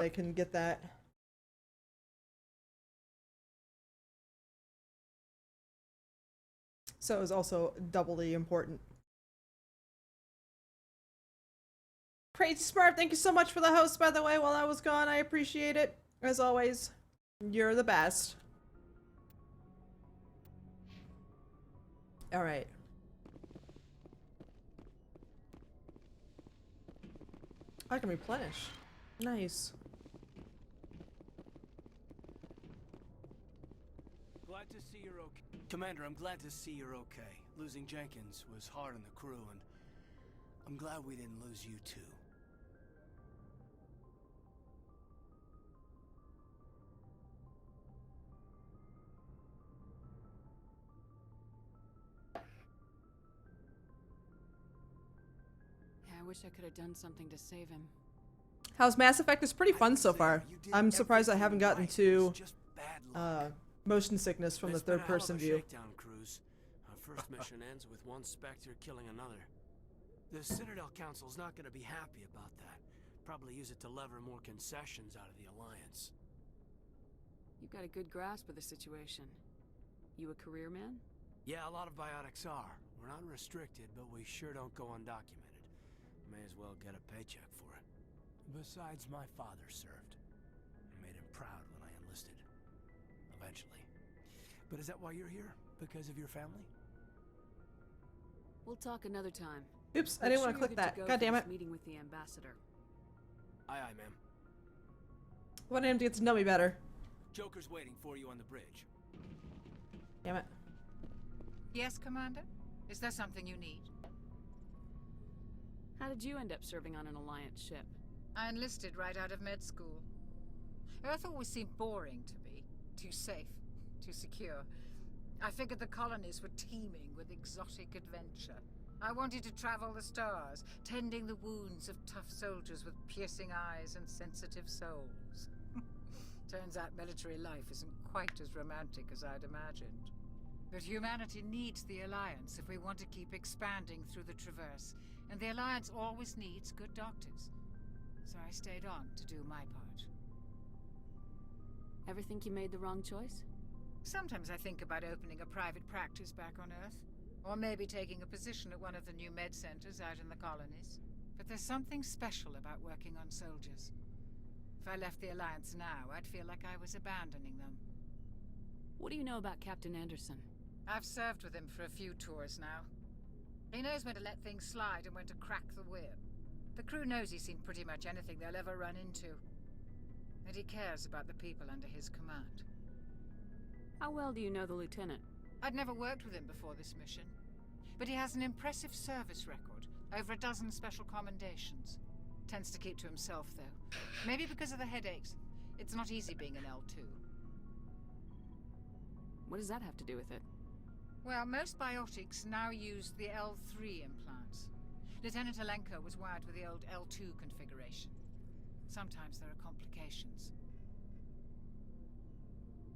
I can get that. So it was also doubly important. Crazy Smart, thank you so much for the host, by the way, while I was gone. I appreciate it. As always, you're the best. Alright. I can replenish. Nice. Glad to see you're okay. Commander, I'm glad to see you're okay. Losing Jenkins was hard on the crew, and I'm glad we didn't lose you too. Yeah, I wish I could have done something to save him. How's Mass Effect? It's pretty fun so far. I'm surprised I haven't gotten to motion sickness from the third-person view. Shakedown cruise. Our first mission ends with one Spectre killing another. The Citadel Council's not going to be happy about that. Probably use it to lever more concessions out of the Alliance. You've got a good grasp of the situation. You a career man? Yeah, a lot of biotics are. We're not restricted, but we sure don't go undocumented. May as well get a paycheck for it. Besides, my father served. I made him proud when I enlisted. Eventually. But is that why you're here? Because of your family? We'll talk another time. Oops, I didn't want to click that. God damn it. Meeting with the ambassador. Aye, aye, ma'am. Wanted him to get to know me better. Joker's waiting for you on the bridge. Damn it. Yes, Commander? Is there something you need? How did you end up serving on an Alliance ship? I enlisted right out of med school. Earth always seemed boring to me. Too safe, too secure. I figured the colonies were teeming with exotic adventure. I wanted to travel the stars, tending the wounds of tough soldiers with piercing eyes and sensitive souls. Turns out military life isn't quite as romantic as I'd imagined. But humanity needs the Alliance if we want to keep expanding through the Traverse, and the Alliance always needs good doctors. So I stayed on to do my part. Ever think you made the wrong choice? Sometimes I think about opening a private practice back on Earth. Or maybe taking a position at one of the new med centers out in the colonies. But there's something special about working on soldiers. If I left the Alliance now, I'd feel like I was abandoning them. What do you know about Captain Anderson? I've served with him for a few tours now. He knows when to let things slide and when to crack the whip. The crew knows he's seen pretty much anything they'll ever run into. And he cares about the people under his command. How well do you know the lieutenant? I'd never worked with him before this mission. But he has an impressive service record. Over a dozen special commendations. Tends to keep to himself, though. Maybe because of the headaches. It's not easy being an L2. What does that have to do with it? Well, most biotics now use the L3 implants. Lieutenant Alenko was wired with the old L2 configuration. Sometimes there are complications.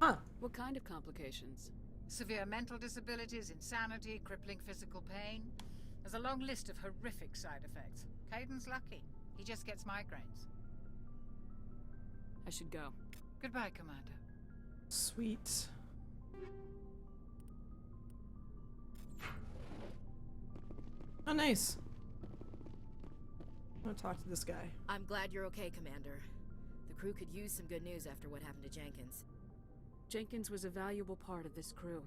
Huh. What kind of complications? Severe mental disabilities, insanity, crippling physical pain. There's a long list of horrific side effects. Caden's lucky. He just gets migraines. I should go. Goodbye, Commander. Sweet. Oh, nice. I'm gonna talk to this guy. I'm glad you're okay, Commander. The crew could use some good news after what happened to Jenkins. Jenkins was a valuable part of this crew.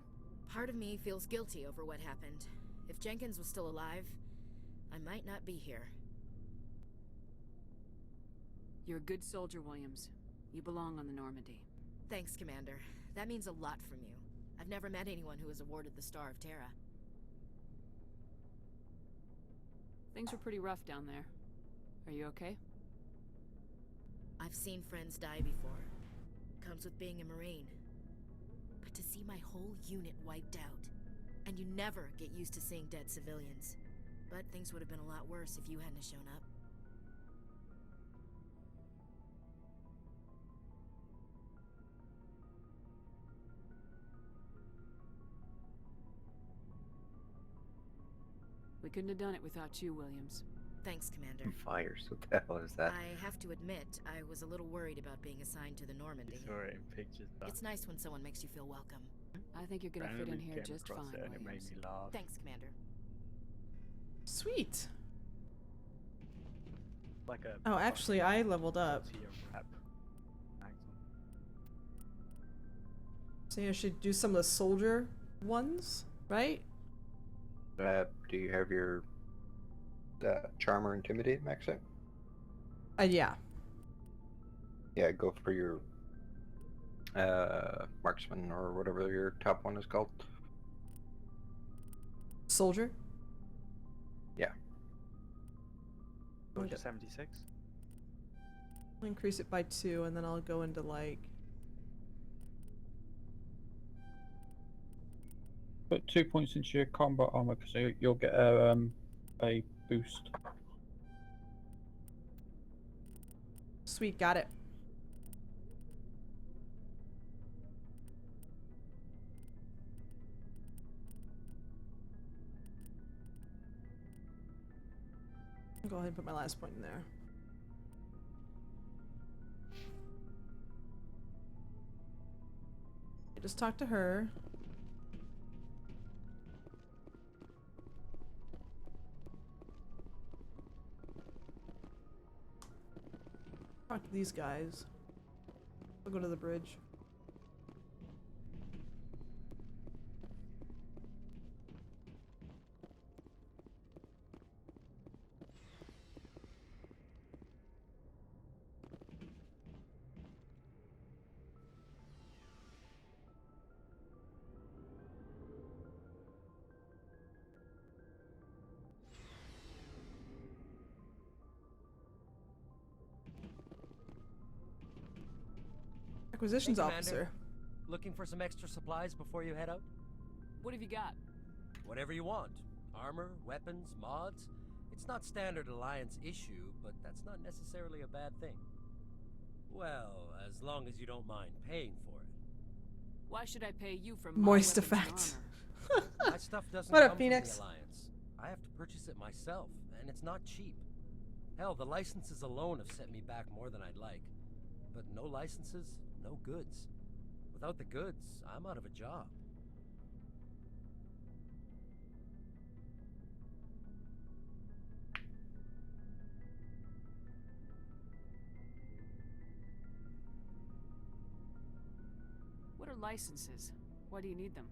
Part of me feels guilty over what happened. If Jenkins was still alive, I might not be here. You're a good soldier, Williams. You belong on the Normandy. Thanks, Commander. That means a lot from you. I've never met anyone who was awarded the Star of Terra. Things were pretty rough down there. Are you okay? I've seen friends die before. Comes with being a Marine. But to see my whole unit wiped out, and you never get used to seeing dead civilians. But things would have been a lot worse if you hadn't shown up. We couldn't have done it without you, Williams. Thanks, Commander. Fires. What the hell is that? I have to admit, I was a little worried about being assigned to the Normandy. Saw it in pictures. But It's nice when someone makes you feel welcome. I think you're gonna fit in randomly here came just across fine, it and it made Williams. me laugh. Thanks, Commander. Sweet. Like a Oh, actually, I leveled up. fucking rap accent. So I should do some of the soldier ones, right? Do you have your charm or intimidate max out? Yeah. Yeah, go for your marksman or whatever your top one is called. Soldier. Yeah. Go Okay. to 76. I'll increase it by 2, and then I'll go into like. Put 2 points into your combat armor because you'll get a boost. Sweet, got it. I'll go ahead and put my last point in there. I just talked to her. Talk to these guys. I'll go to the bridge. Acquisitions Hey, Commander. officer. Looking for some extra supplies before you head out? What have you got? Whatever you want. Armor, weapons, mods. It's not standard Alliance issue, but that's not necessarily a bad thing. Well, as long as you don't mind paying for it. Why should I pay you for my Moist weapons and effect. armor? My stuff doesn't What up, come Phoenix? from the Alliance. I have to purchase it myself, and it's not cheap. Hell, the licenses alone have set me back more than I'd like. But no licenses, no goods. Without the goods, I'm out of a job. What are licenses? Why do you need them?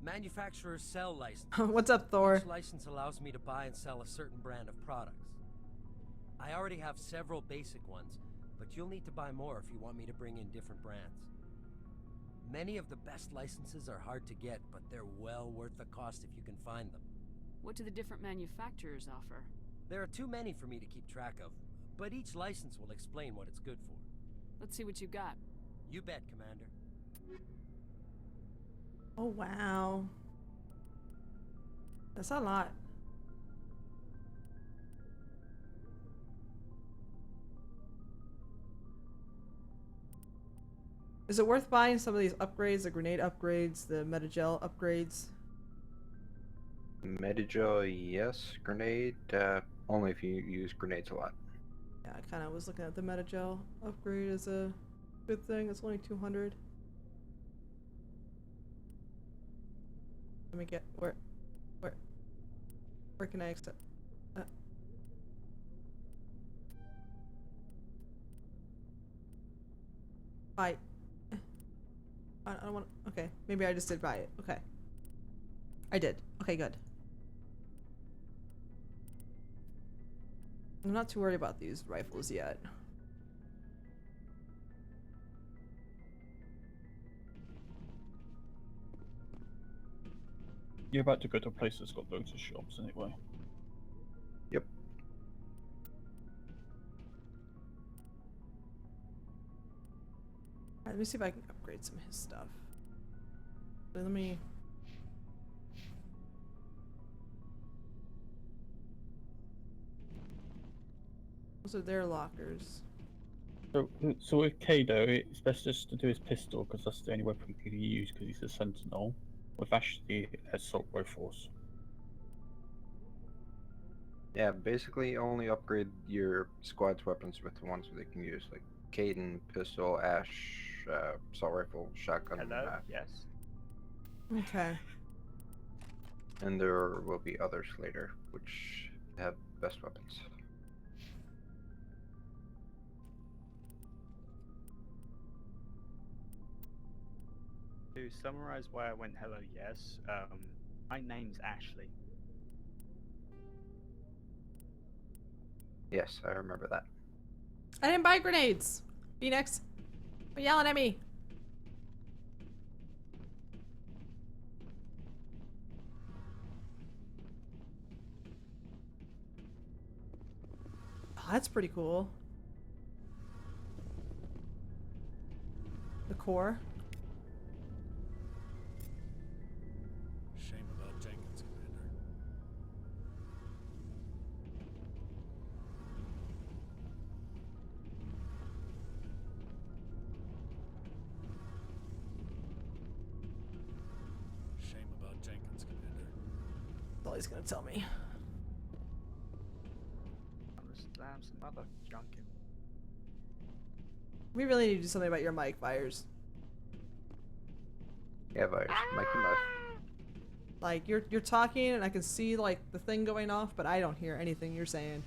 Manufacturers sell licenses. What's up, Thor? Each license allows me to buy and sell a certain brand of products. I already have several basic ones, but you'll need to buy more if you want me to bring in different brands. Many of the best licenses are hard to get, but they're well worth the cost if you can find them. What do the different manufacturers offer? There are too many for me to keep track of, but each license will explain what it's good for. Let's see what you got. You bet, Commander. Oh, wow. That's a lot. Is it worth buying some of these upgrades, the grenade upgrades, the metagel upgrades? Metagel, yes. Grenade, only if you use grenades a lot. Yeah, I kind of was looking at the metagel upgrade as a good thing. It's only 200. Let me get where can I accept? Buy. I don't want. Okay, maybe I just did buy it. Okay. I did. Okay, good. I'm not too worried about these rifles yet. You're about to go to a place that's got loads of shops anyway. Yep. Alright, let me see if I can upgrade some of his stuff. Let me. Those are their lockers. So with Kado, it's best just to do his pistol because that's the only weapon he can use because he's a sentinel. With Ashley, assault rifles. Yeah, basically only upgrade your squad's weapons with the ones that they can use, like Caden, pistol, Ash, assault rifle, shotgun, Hello? Yes. Okay. and there will be others later, which have best weapons. To summarize why I went hello, yes. My name's Ashley. Yes, I remember that. I didn't buy grenades. Phoenix, you're yelling at me. Oh, that's pretty cool. The core. Shame about Jenkins, Commander. Shame about Jenkins, Commander. That's all he's gonna tell me. I'm gonna slam some other junk in. We really need to do something about your mic, Fires. Yeah, virus. Mike and Muff. Like you're talking and I can see like the thing going off, but I don't hear anything you're saying.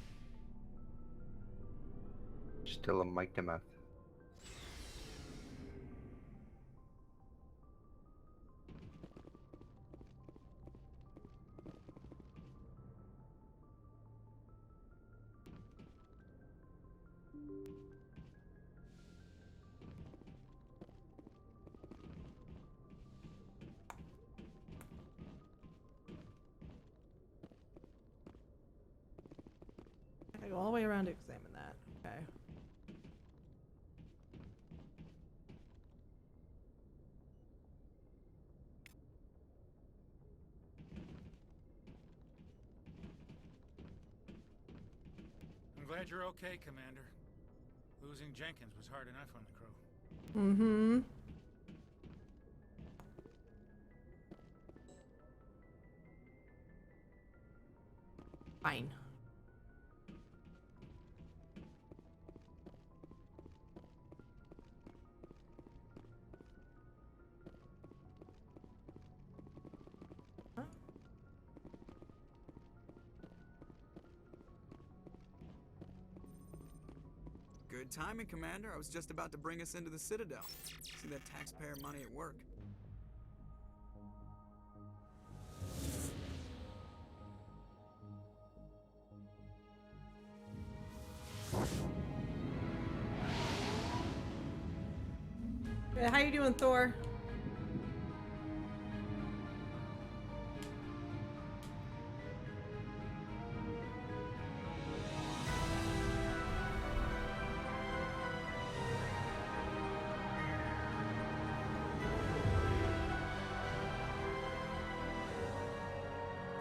Still a mic to mouth. I gotta go all the way around to examine that. Okay. I'm glad you're okay, Commander. Losing Jenkins was hard enough on the crew. Mm-hmm. Fine. Good timing, Commander. I was just about to bring us into the Citadel. See that taxpayer money at work. Yeah, how you doing, Thor?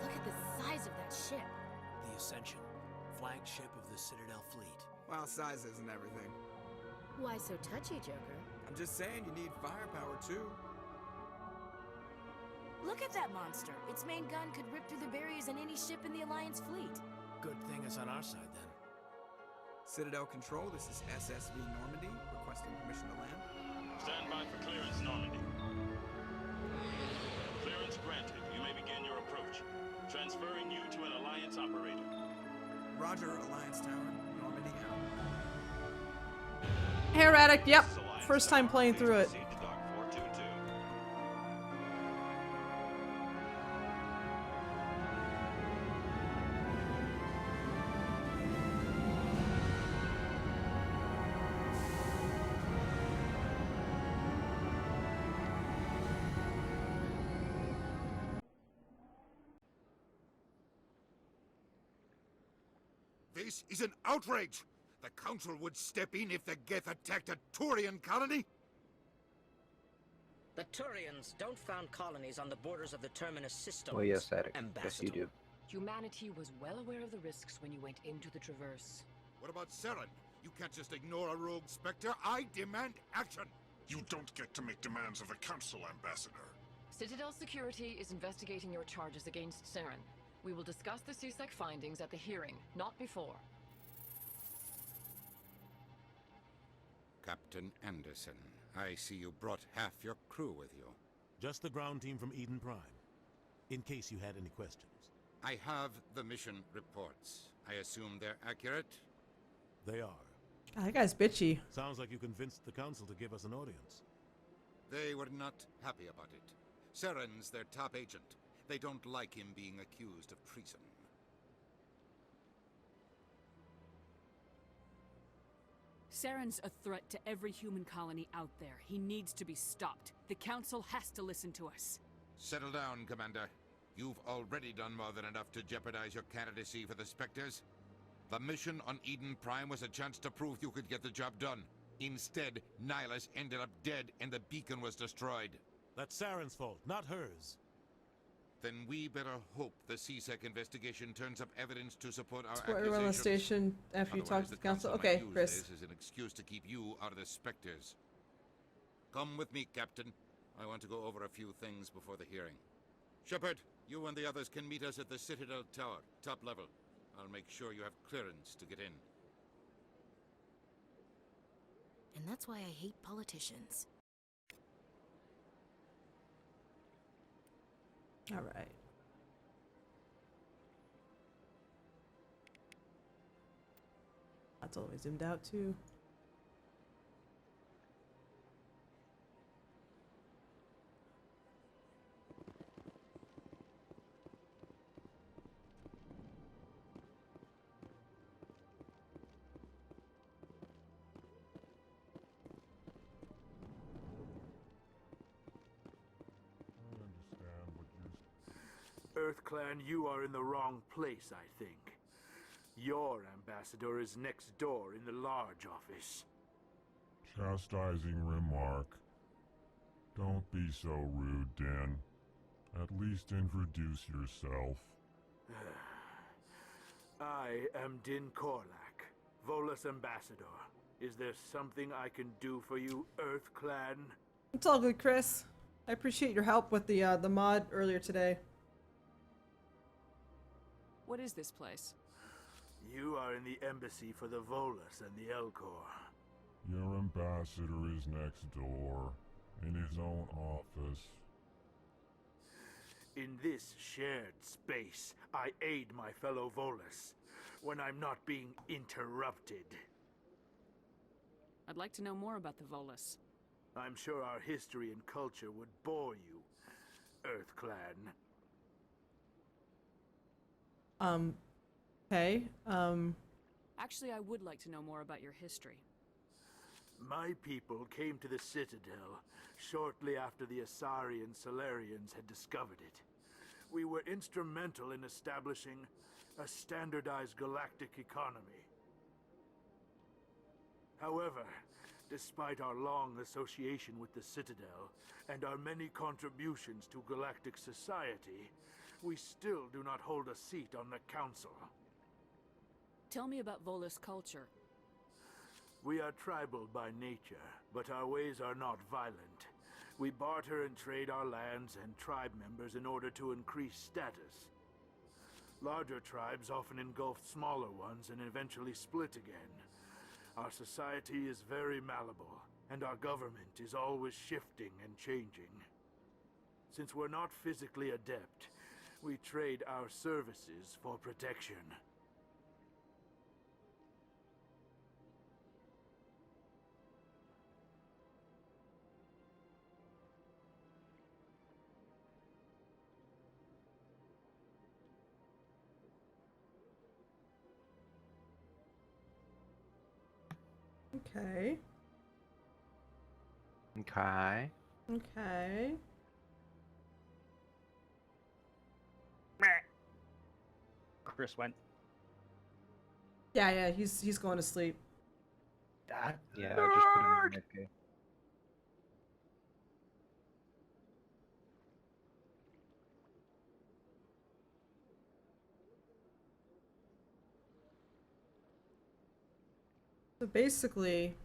Look at the size of that ship. The Ascension, flagship of the Citadel fleet. Well, size isn't everything. Why so touchy, Joker? I'm just saying you need firepower, too. Look at that monster. Its main gun could rip through the barriers in any ship in the Alliance fleet. Good thing it's on our side then. Citadel Control, this is SSV Normandy, requesting permission to land. Stand by for clearance, Normandy. Clearance granted. You may begin your approach. Transferring you to an Alliance operator. Roger, Alliance Tower, Normandy out. Hey, Erratic. Yep. First time playing through it. Proceed to Dock 422. This is an outrage! The Council would step in if the Geth attacked a Turian colony? The Turians don't found colonies on the borders of the Terminus system. Well, yes, Attic. Yes, Ambassador. you do. Humanity was well aware of the risks when you went into the Traverse. What about Saren? You can't just ignore a rogue Spectre. I demand action! You don't get to make demands of the Council, Ambassador. Citadel Security is investigating your charges against Saren. We will discuss the CSEC findings at the hearing, not before. Captain Anderson, I see you brought half your crew with you. Just the ground team from Eden Prime, in case you had any questions. I have the mission reports. I assume they're accurate? They are. God, that guy's bitchy. Sounds like you convinced the council to give us an audience. They were not happy about it. Saren's their top agent. They don't like him being accused of treason. Saren's a threat to every human colony out there. He needs to be stopped. The Council has to listen to us. Settle down, Commander. You've already done more than enough to jeopardize your candidacy for the Spectres. The mission on Eden Prime was a chance to prove you could get the job done. Instead, Nihilus ended up dead and the beacon was destroyed. That's Saren's fault, not hers. Then we better hope the CSEC investigation turns up evidence to support our What accusations. around the station after you talk Otherwise, to the council? might Okay, use Chris. This as an excuse to keep you out of the Spectres. Come with me, Captain. I want to go over a few things before the hearing. Shepard, you and the others can meet us at the Citadel Tower, top level. I'll make sure you have clearance to get in. And that's why I hate politicians. All right. That's always zoomed out too. EarthClan, you are in the wrong place, I think. Your ambassador is next door in the large office. Chastising remark. Don't be so rude, Din. At least introduce yourself. I am Din Korlak, Volus ambassador. Is there something I can do for you, EarthClan? It's all good, Chris. I appreciate your help with the mod earlier today. What is this place? You are in the embassy for the Volus and the Elcor. Your ambassador is next door, in his own office. In this shared space, I aid my fellow Volus when I'm not being interrupted. I'd like to know more about the Volus. I'm sure our history and culture would bore you, EarthClan. Okay, Actually, I would like to know more about your history. My people came to the Citadel shortly after the Asari and Solarians had discovered it. We were instrumental in establishing a standardized galactic economy. However, despite our long association with the Citadel and our many contributions to galactic society, we still do not hold a seat on the Council. Tell me about Volus culture. We are tribal by nature, but our ways are not violent. We barter and trade our lands and tribe members in order to increase status. Larger tribes often engulf smaller ones and eventually split again. Our society is very malleable, and our government is always shifting and changing. Since we're not physically adept, we trade our services for protection. okay, Okay. okay. Chris went. Yeah, he's going to sleep. Yeah, I just put him in the So basically,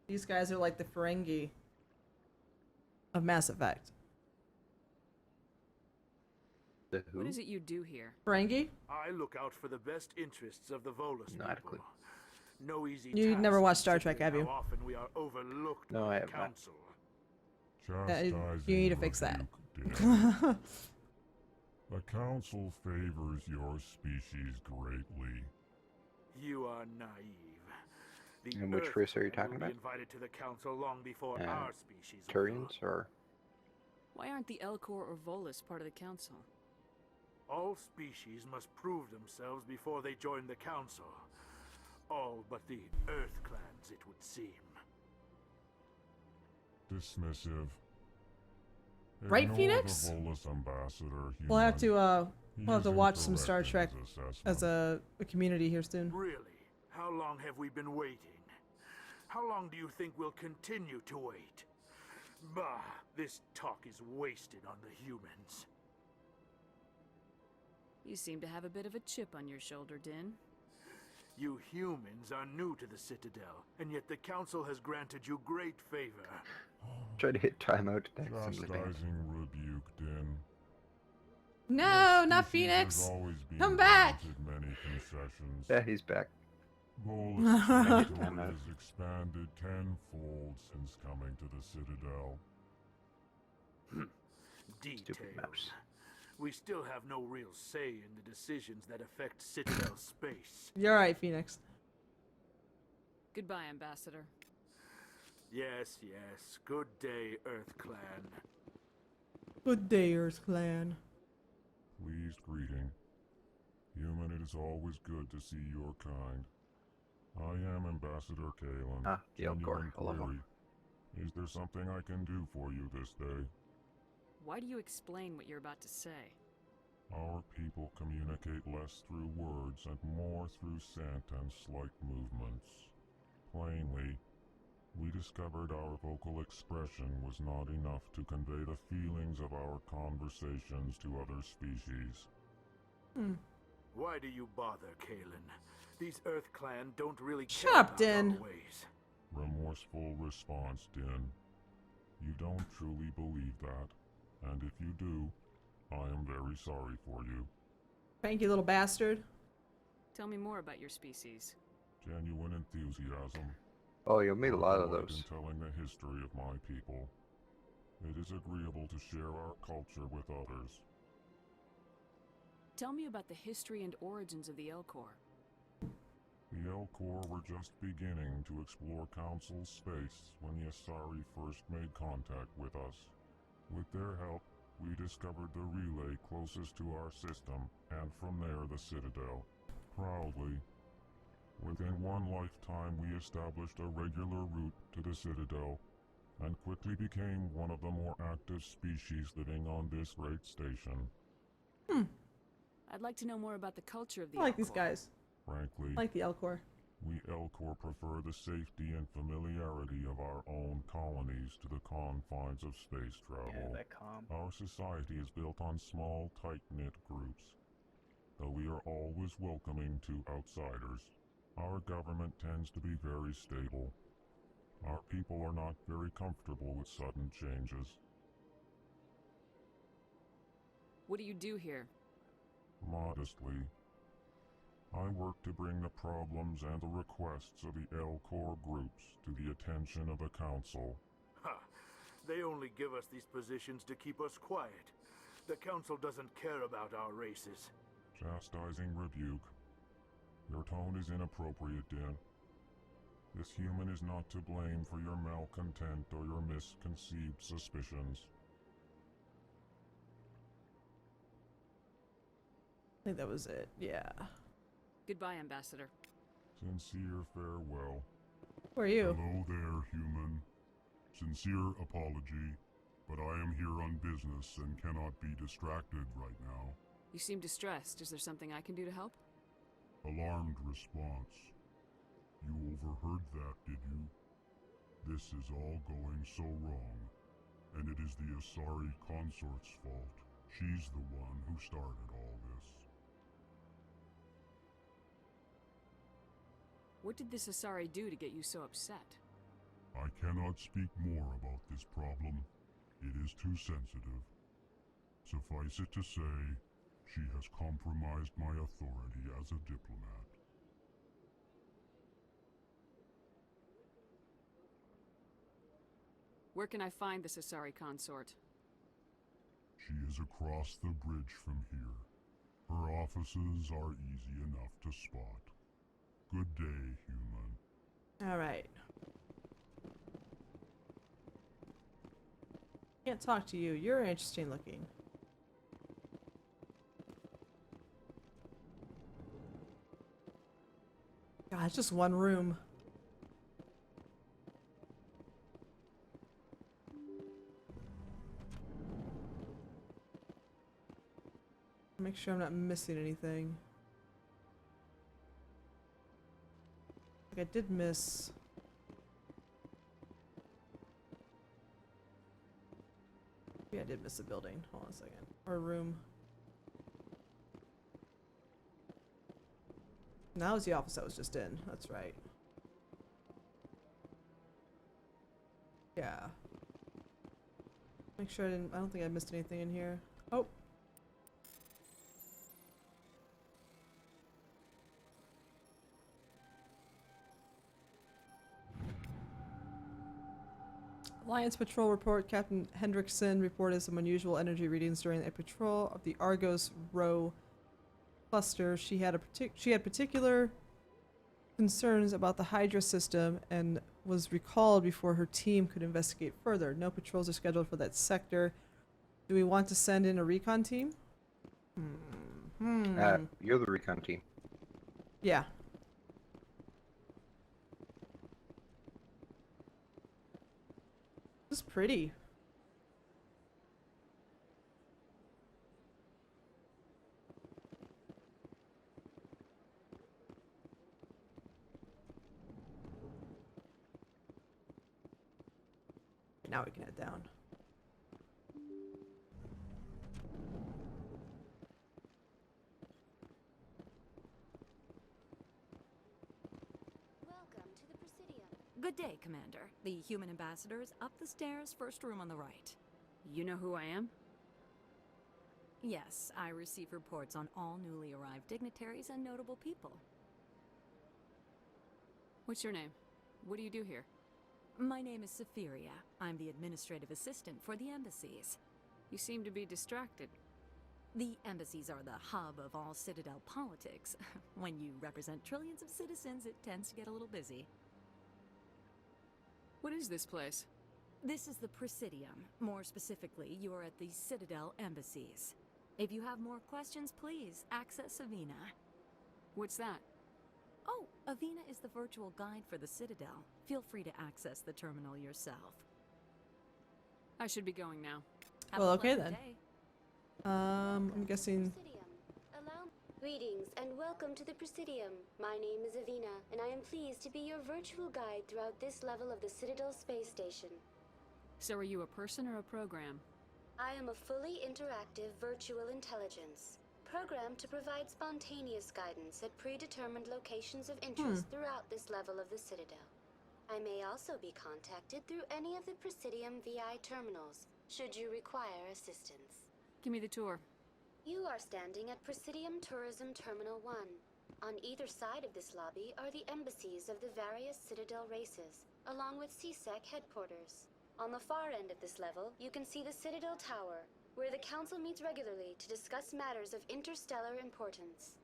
these guys are like the Ferengi of Mass Effect. The who? What is it you do here? Ferengi? I look out for the best interests of the Volus Not a people. clue. No easy You task, never watched Star Trek, considering have you? how often we are overlooked No, by I the have not. council. You need to fix that. The council favors your species greatly. You are naive. The And which Earth race are you Clan talking will be about? invited to the council long before our species will. Turians or? Why aren't the Elcor or Volus part of the council? All species must prove themselves before they join the council. All but the Earth clans, it would seem. Dismissive. Right, Ignore Phoenix? The Volus ambassador, We'll have human. to He's watch some incorrect Star in Trek his assessment. as a community here soon. Really? How long have we been waiting? How long do you think we'll continue to wait? Bah, this talk is wasted on the humans. You seem to have a bit of a chip on your shoulder, Din. You humans are new to the Citadel, and yet the Council has granted you great favor. Try to hit timeout to accidentally ban. Chastising rebuke, Din. No, not Species Phoenix. has always been Come back. granted many concessions. Yeah, he's back. Volus' territory has expanded tenfold since coming to the Citadel. Details. We still have no real say in the decisions that affect Citadel space. You're right, Phoenix. Goodbye, Ambassador. Yes, yes. Good day, Earth Clan. Good day, Earth Clan. Pleased greeting. Human, it is always good to see your kind. I am Ambassador Kalen. Ah, the Elcor. Genuine I love him. query. Is there something I can do for you this day? Why do you explain what you're about to say? Our people communicate less through words and more through scent and slight movements. Plainly, we discovered our vocal expression was not enough to convey the feelings of our conversations to other species. Why do you bother, Kalen? These Earth Clan don't really Shut care up, about Din. our ways. Remorseful response, Din. You don't truly believe that, and if you do, I am very sorry for you. Thank you, little bastard. Tell me more about your species. Genuine enthusiasm. Oh, you'll meet a lot of Delight those. in telling the history of my people. It is agreeable to share our culture with others. Tell me about the history and origins of the Elcor. The Elcor were just beginning to explore Council space when the Asari first made contact with us. With their help, we discovered the relay closest to our system, and from there the Citadel. Proudly, within one lifetime we established a regular route to the Citadel, and quickly became one of the more active species living on this great station. I'd like to know more about the culture of the I like these Elcor. guys. Frankly, I like the Elcor. we Elcor prefer the safety and familiarity of our own colonies to the confines of space travel. Our society is built on small, tight-knit groups. Though we are always welcoming to outsiders, our government tends to be very stable. Our people are not very comfortable with sudden changes. What do you do here? Modestly, I work to bring the problems and the requests of the Elcor groups to the attention of the Council. Ha! They only give us these positions to keep us quiet. The Council doesn't care about our races. Chastising rebuke. Your tone is inappropriate, Din. This human is not to blame for your malcontent or your misconceived suspicions. I think that was it. Yeah. Goodbye, Ambassador. Sincere farewell. Who are you? Hello there, human. Sincere apology, but I am here on business and cannot be distracted right now. You seem distressed. Is there something I can do to help? Alarmed response. You overheard that, did you? This is all going so wrong, and it is the Asari consort's fault. She's the one who started all this. What did this Asari do to get you so upset? I cannot speak more about this problem. It is too sensitive. Suffice it to say, She has compromised my authority as a diplomat. Where can I find the Asari consort? She is across the bridge from here. Her offices are easy enough to spot. Good day, human. Alright. Can't talk to you. You're interesting looking. God, it's just one room. Make sure I'm not missing anything. Like I did miss. Yeah, I did miss a building. Hold on a second. Or a room. That was the office I was just in. That's right. Yeah. Make sure I don't think I missed anything in here. Oh. Alliance Patrol report. Captain Hendrickson reported some unusual energy readings during a patrol of the Argos Rho cluster. She had particular concerns about the Hydra system and was recalled before her team could investigate further. No patrols are scheduled for that sector. Do we want to send in a recon team? You're the recon team. Yeah. This is pretty. Now we can head down. Good day, Commander. The human ambassador is up the stairs, first room on the right. You know who I am? Yes, I receive reports on all newly arrived dignitaries and notable people. What's your name? What do you do here? My name is Sephiria. I'm the administrative assistant for the embassies. You seem to be distracted. The embassies are the hub of all Citadel politics. When you represent trillions of citizens, it tends to get a little busy. What is this place? This is the Presidium. More specifically, you are at the Citadel embassies. If you have more questions, please access Avina. What's that? Oh, Avina is the virtual guide for the Citadel. Feel free to access the terminal yourself. I should be going now. Well, okay then. I'm guessing. Greetings and welcome to the Presidium. My name is Avina, and I am pleased to be your virtual guide throughout this level of the Citadel space station. So are you a person or a program? I am a fully interactive virtual intelligence, programmed to provide spontaneous guidance at predetermined locations of interest throughout this level of the Citadel. I may also be contacted through any of the Presidium VI terminals, should you require assistance. Give me the tour. You are standing at Presidium Tourism Terminal 1. On either side of this lobby are the embassies of the various Citadel races, along with CSEC headquarters. On the far end of this level, you can see the Citadel Tower, where the Council meets regularly to discuss matters of interstellar importance.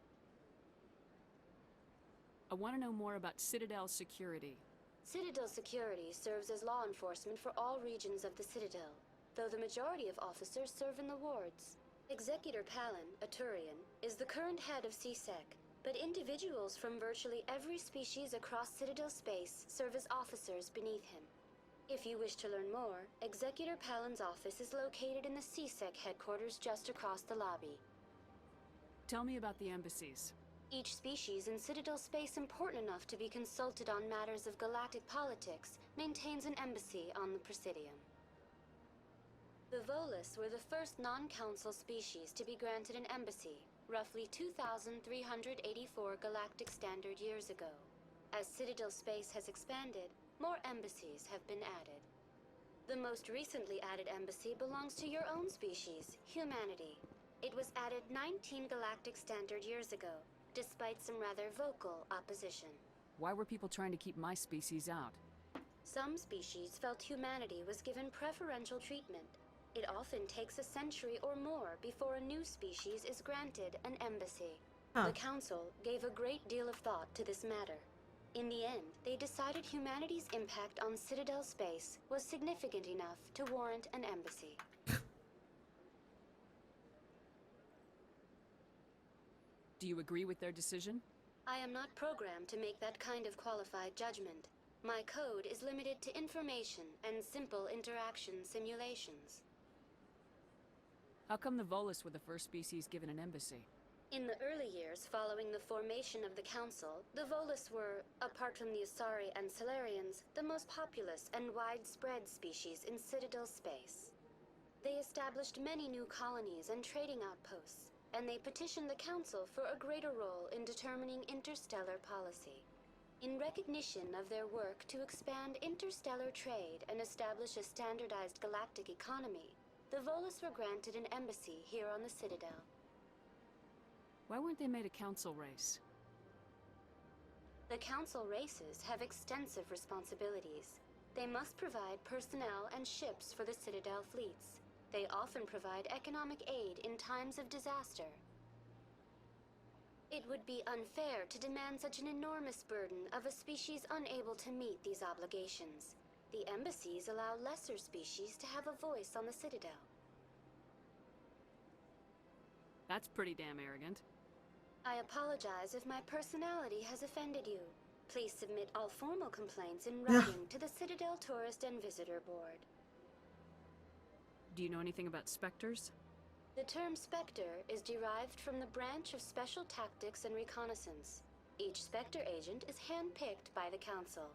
I want to know more about Citadel security. Citadel security serves as law enforcement for all regions of the Citadel, though the majority of officers serve in the wards. Executor Palin, a Turian, is the current head of CSEC, but individuals from virtually every species across Citadel space serve as officers beneath him. If you wish to learn more, Executor Palin's office is located in the CSEC headquarters just across the lobby. Tell me about the embassies. Each species in Citadel space important enough to be consulted on matters of galactic politics maintains an embassy on the Presidium. The Volus were the first non-council species to be granted an embassy, roughly 2,384 galactic standard years ago. As Citadel space has expanded, more embassies have been added. The most recently added embassy belongs to your own species, humanity. It was added 19 galactic standard years ago, despite some rather vocal opposition. Why were people trying to keep my species out? Some species felt humanity was given preferential treatment. It often takes a century or more before a new species is granted an embassy. The Council gave a great deal of thought to this matter. In the end, they decided humanity's impact on Citadel space was significant enough to warrant an embassy. Do you agree with their decision? I am not programmed to make that kind of qualified judgment. My code is limited to information and simple interaction simulations. How come the Volus were the first species given an embassy? In the early years following the formation of the Council, the Volus were, apart from the Asari and Solarians, the most populous and widespread species in Citadel space. They established many new colonies and trading outposts, and they petitioned the Council for a greater role in determining interstellar policy. In recognition of their work to expand interstellar trade and establish a standardized galactic economy, the Volus were granted an embassy here on the Citadel. Why weren't they made a council race? The Council races have extensive responsibilities. They must provide personnel and ships for the Citadel fleets. They often provide economic aid in times of disaster. It would be unfair to demand such an enormous burden of a species unable to meet these obligations. The embassies allow lesser species to have a voice on the Citadel. That's pretty damn arrogant. I apologize if my personality has offended you. Please submit all formal complaints in writing to the Citadel Tourist and Visitor Board. Do you know anything about specters? The term Spectre is derived from the branch of Special Tactics and Reconnaissance. Each Spectre agent is handpicked by the Council.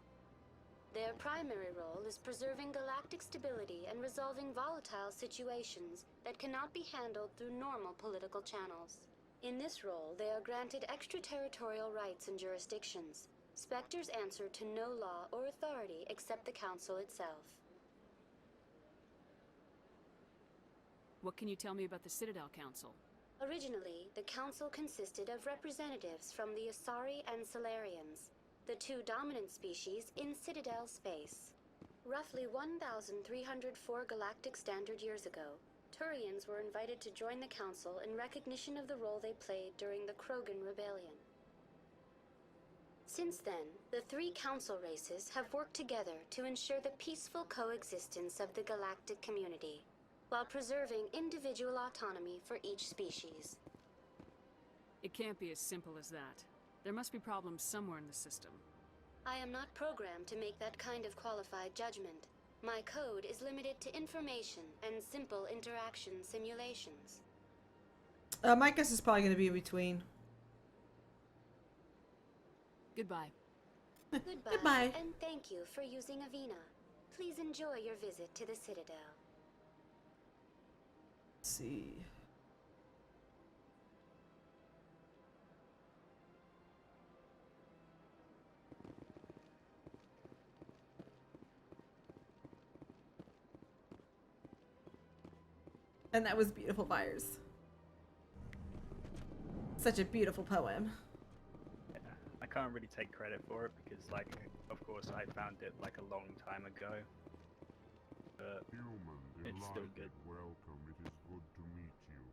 Their primary role is preserving galactic stability and resolving volatile situations that cannot be handled through normal political channels. In this role, they are granted extraterritorial rights and jurisdictions. Spectres answer to no law or authority except the Council itself. What can you tell me about the Citadel Council? Originally, the Council consisted of representatives from the Asari and Solarians, the two dominant species in Citadel space. Roughly 1,304 galactic standard years ago, Turians were invited to join the Council in recognition of the role they played during the Krogan Rebellion. Since then, the three Council races have worked together to ensure the peaceful coexistence of the galactic community, while preserving individual autonomy for each species. It can't be as simple as that. There must be problems somewhere in the system. I am not programmed to make that kind of qualified judgment. My code is limited to information and simple interaction simulations. My guess is probably going to be in between. Goodbye. Goodbye, Goodbye. And thank you for using Avina. Please enjoy your visit to the Citadel. Let's see. And that was Beautiful Fires. Such a beautiful poem. Yeah, I can't really take credit for it because, like, of course, I found it like a long time ago. But it's still good. Welcome. It is good to meet you.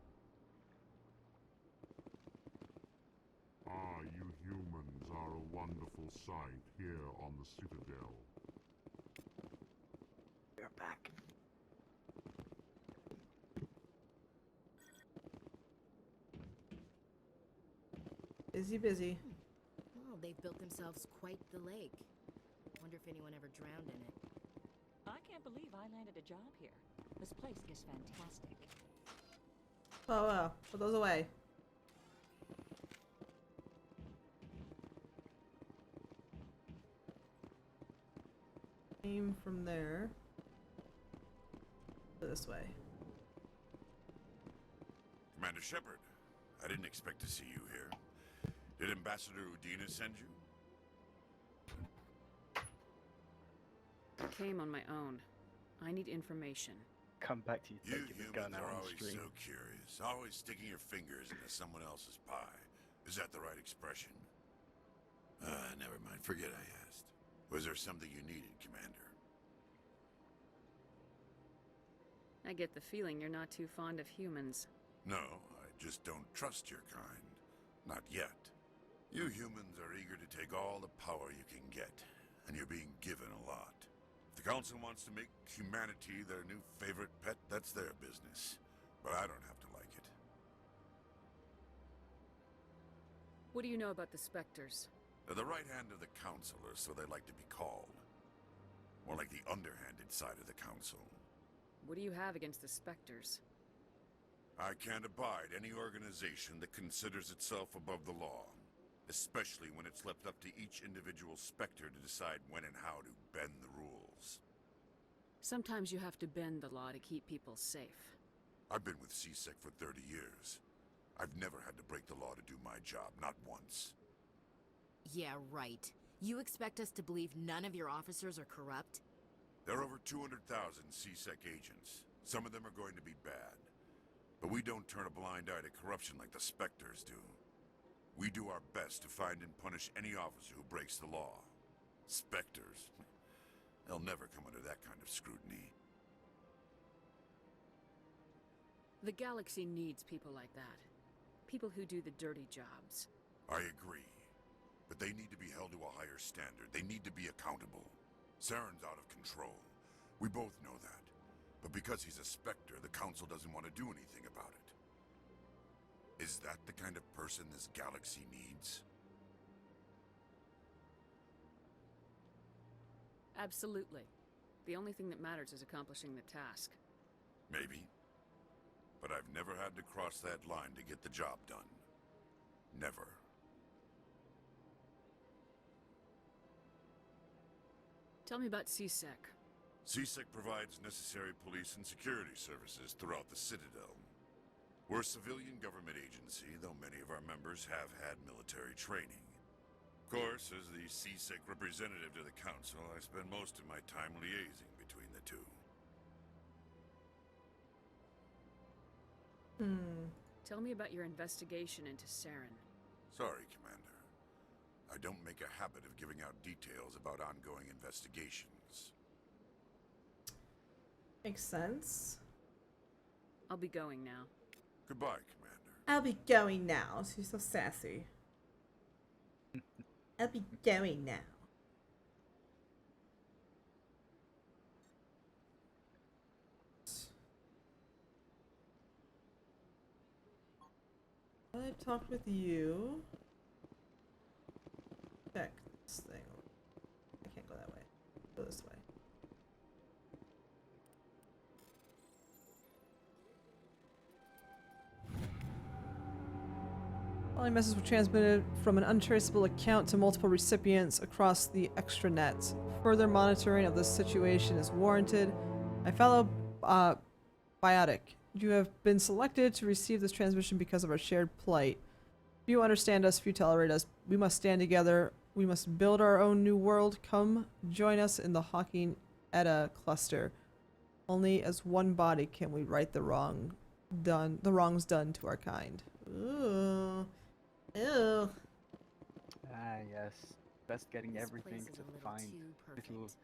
Ah, you humans are a wonderful sight here on the Citadel. We're back. Busy. Well, they've built themselves quite the lake. Wonder if anyone ever drowned in it. I can't believe I landed a job here. This place is fantastic. Oh well, put those away. Aim from there. This way. Commander Shepard, I didn't expect to see you here. Did Ambassador Udina send you? I came on my own. I need information. come back to you You taking the gun humans out are on always stream. so curious, always sticking your fingers into someone else's pie. Is that the right expression? Never mind. Forget I asked. Was there something you needed, Commander? I get the feeling you're not too fond of humans. No, I just don't trust your kind. Not yet. You humans are eager to take all the power you can get, and you're being given a lot. If the Council wants to make humanity their new favorite pet, that's their business. But I don't have to like it. What do you know about the Spectres? They're the right hand of the Council, or so they like to be called. More like the underhanded side of the Council. What do you have against the Spectres? I can't abide any organization that considers itself above the law. Especially when it's left up to each individual Spectre to decide when and how to bend the rules. Sometimes you have to bend the law to keep people safe. I've been with CSEC for 30 years. I've never had to break the law to do my job, not once. Yeah, right. You expect us to believe none of your officers are corrupt? There are over 200,000 CSEC agents. Some of them are going to be bad. But we don't turn a blind eye to corruption like the Spectres do. We do our best to find and punish any officer who breaks the law. Spectres. They'll never come under that kind of scrutiny. The galaxy needs people like that. People who do the dirty jobs. I agree. But they need to be held to a higher standard. They need to be accountable. Saren's out of control. We both know that. But because he's a Spectre, the Council doesn't want to do anything about it. Is that the kind of person this galaxy needs? Absolutely. The only thing that matters is accomplishing the task. Maybe. But I've never had to cross that line to get the job done. Never. Tell me about CSEC. CSEC provides necessary police and security services throughout the Citadel. We're a civilian government agency, though many of our members have had military training. Of course, as the CSEC representative to the Council, I spend most of my time liaising between the two. Tell me about your investigation into Saren. Sorry, Commander. I don't make a habit of giving out details about ongoing investigations. Makes sense. I'll be going now. Goodbye, Commander. I'll be going now. She's so sassy. I'll be going now. I've talked with you. Check this thing. I can't go that way. Go this way. Following messages were transmitted from an untraceable account to multiple recipients across the extranet. Further monitoring of this situation is warranted. My fellow Biotic, you have been selected to receive this transmission because of our shared plight. Few understand us, few tolerate us. We must stand together. We must build our own new world. Come join us in the Hawking Edda cluster. Only as one body can we right the wrongs done to our kind. Ooh. Ew. Ah, yes. Best getting This everything place is to a little find too perfect. little side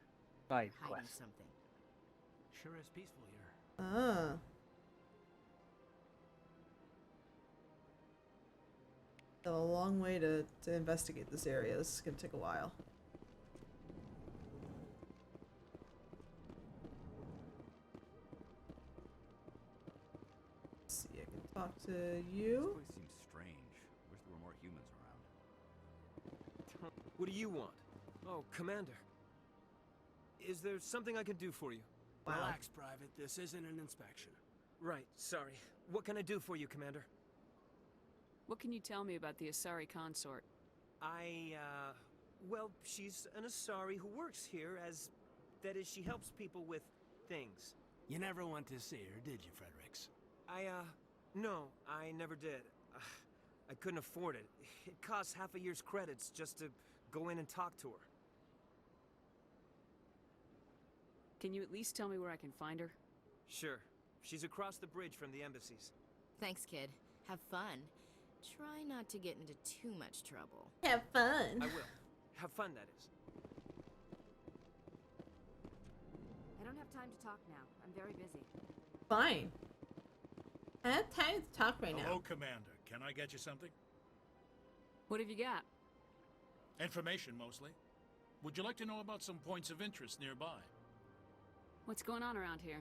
Hiding quests. something. Sure is peaceful here. Ah. A long way to investigate this area. This is gonna take a while. Let's see, I can talk to you. This place seems strange. Wish there were more humans around. What do you want? Oh, Commander. Is there something I can do for you? Relax, Private. This isn't an inspection. Right, sorry. What can I do for you, Commander? What can you tell me about the Asari consort? Well, she's an Asari who works here as... That is, she helps people with things. You never went to see her, did you, Fredericks? No, I never did. I couldn't afford it. It costs half a year's credits just to go in and talk to her. Can you at least tell me where I can find her? Sure. She's across the bridge from the embassies. Thanks, kid. Have fun. Try not to get into too much trouble. Have fun. I will. Have fun, that is. I don't have time to talk now. I'm very busy. Fine. I have time to talk right Hello, now. Commander. Can I get you something? What have you got? Information, mostly. Would you like to know about some points of interest nearby? What's going on around here?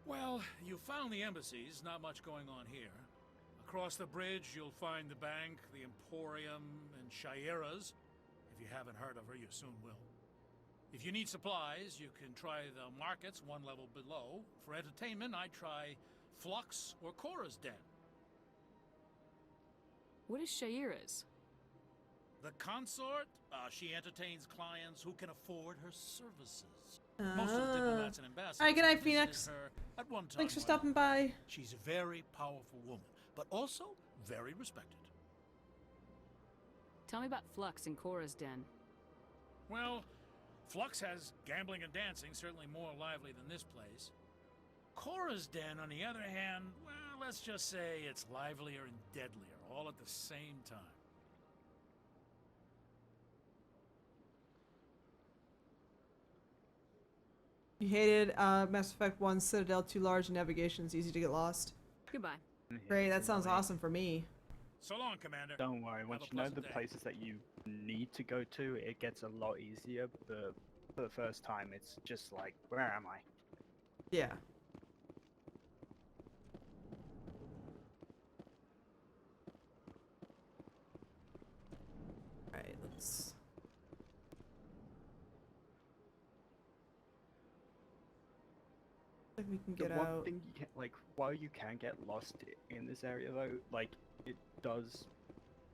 Well, you found the embassies, not much going on here. Across the bridge, you'll find the bank, the Emporium, and Shaira's. If you haven't heard of her, you soon will. If you need supplies, you can try the markets one level below. For entertainment, I try Flux or Cora's Den. What is Shaira's? The consort, she entertains clients who can afford her services. Most of the diplomats and ambassadors. Alright, good night, visited Phoenix. her at one time. Thanks for or stopping another. by. She's a very powerful woman, but also very respected. Tell me about Flux and Cora's Den. Well, Flux has gambling and dancing, certainly more lively than this place. Cora's Den, on the other hand, well, let's just say it's livelier and deadlier, all at the same time. You hated Mass Effect 1 Citadel too large and navigation's easy to get lost. Goodbye. Great, that sounds awesome for me. So long, Commander. Don't worry, once you know the places that you need to go to, it gets a lot easier, but for the first time, it's just like, where am I? Yeah. Alright, let's... I think we can The get one out. thing you can, like, while you can get lost in this area though, like, it does,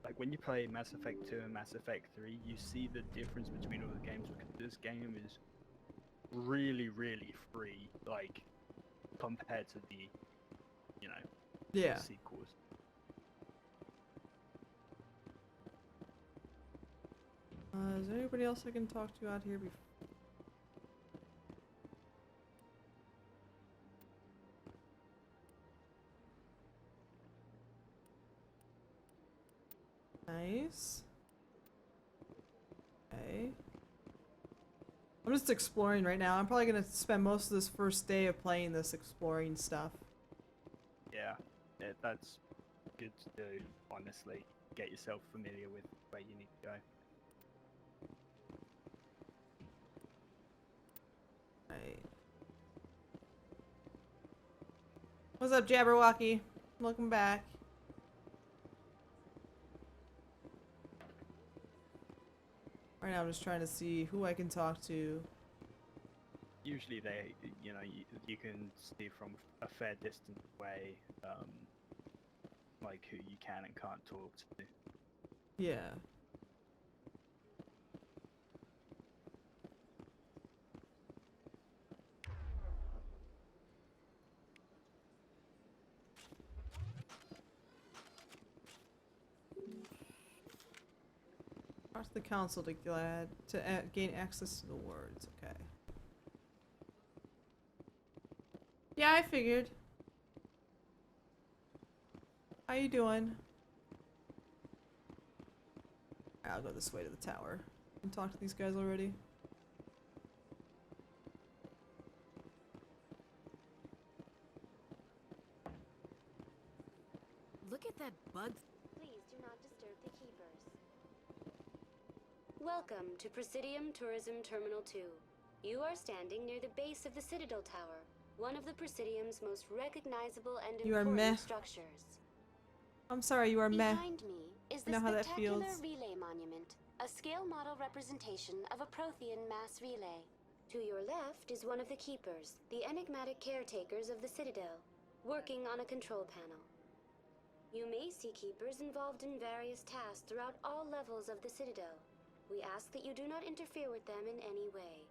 like, when you play Mass Effect 2 and Mass Effect 3, you see the difference between all the games, because this game is really, really free, like, compared to the, you know, Yeah. the sequels. Is there anybody else I can talk to out here before? Nice. Okay. I'm just exploring right now. I'm probably gonna spend most of this first day of playing this exploring stuff. Yeah, that's good to do, honestly. Get yourself familiar with where you need to go. Right. What's up, Jabberwocky? Welcome back. Right now I'm just trying to see who I can talk to. Usually they, you know, you can see from a fair distance away, like who you can and can't talk to. Yeah. Talk to the council to gain access to the wards. Okay. Yeah, I figured. How you doing? I'll go this way to the tower and talk to these guys already. Look at that bug. Please do not disturb the keepers. Welcome to Presidium Tourism Terminal 2. You are standing near the base of the Citadel Tower, one of the Presidium's most recognizable and You are meh. important structures. I'm sorry, you are meh. Behind me is I the know how that Spectacular feels. Relay Monument, a scale model representation of a Prothean mass relay. To your left is one of the keepers, the enigmatic caretakers of the Citadel, working on a control panel. You may see keepers involved in various tasks throughout all levels of the Citadel. We ask that you do not interfere with them in any way.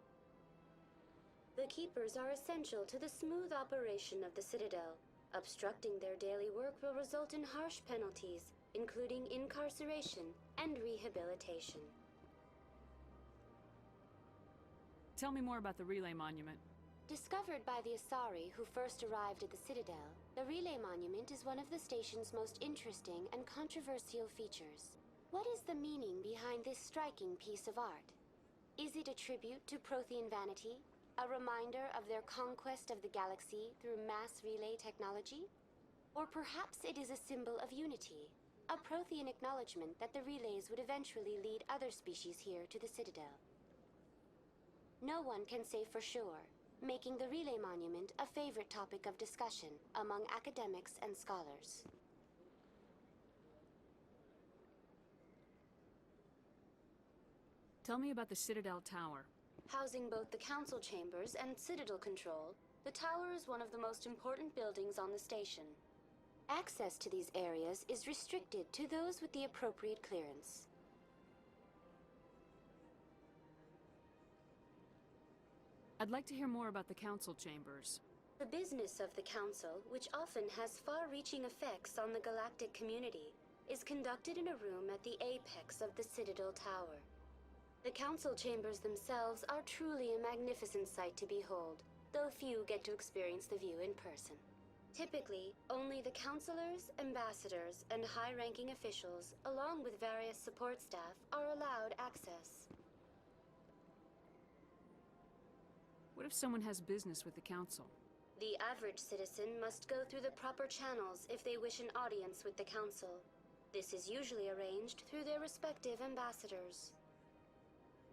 The keepers are essential to the smooth operation of the Citadel. Obstructing their daily work will result in harsh penalties, including incarceration and rehabilitation. Tell me more about the relay monument. Discovered by the Asari who first arrived at the Citadel, the Relay Monument is one of the station's most interesting and controversial features. What is the meaning behind this striking piece of art? Is it a tribute to Prothean vanity? A reminder of their conquest of the galaxy through mass relay technology? Or perhaps it is a symbol of unity, a Prothean acknowledgement that the relays would eventually lead other species here to the Citadel. No one can say for sure, making the Relay Monument a favorite topic of discussion among academics and scholars. Tell me about the Citadel Tower. Housing both the council chambers and Citadel control, the tower is one of the most important buildings on the station. Access to these areas is restricted to those with the appropriate clearance. I'd like to hear more about the council chambers. The business of the council, which often has far-reaching effects on the galactic community, is conducted in a room at the apex of the Citadel Tower. The council chambers themselves are truly a magnificent sight to behold, though few get to experience the view in person. Typically, only the councilors, ambassadors, and high-ranking officials, along with various support staff, are allowed access. What if someone has business with the council? The average citizen must go through the proper channels if they wish an audience with the council. This is usually arranged through their respective ambassadors.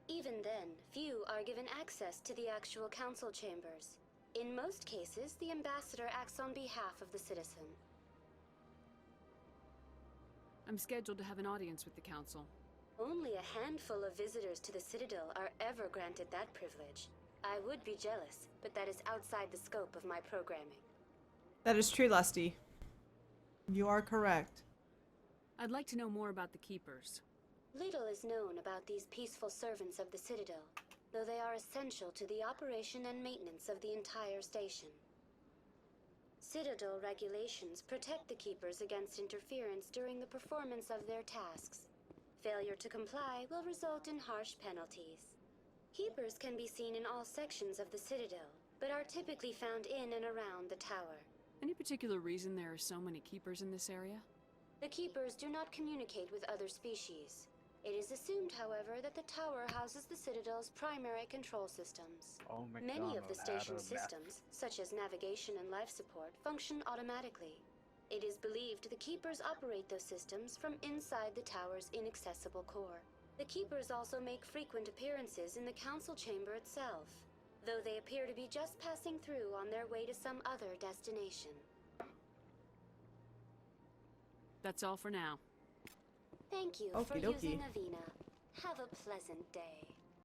Even then, few are given access to the actual council chambers. In most cases, the ambassador acts on behalf of the citizen. I'm scheduled to have an audience with the council. Only a handful of visitors to the Citadel are ever granted that privilege. I would be jealous, but that is outside the scope of my programming. That is true, Lusty. You are correct. I'd like to know more about the Keepers. Little is known about these peaceful servants of the Citadel, though they are essential to the operation and maintenance of the entire station. Citadel regulations protect the Keepers against interference during the performance of their tasks. Failure to comply will result in harsh penalties. Keepers can be seen in all sections of the Citadel, but are typically found in and around the tower. Any particular reason there are so many Keepers in this area? The Keepers do not communicate with other species. It is assumed, however, that the tower houses the Citadel's primary control systems. Many of the station's systems, such as navigation and life support, function automatically. It is believed the Keepers operate those systems from inside the tower's inaccessible core. The Keepers also make frequent appearances in the council chamber itself, though they appear to be just passing through on their way to some other destination. That's all for now. Thank you for using Avina. Have a pleasant day.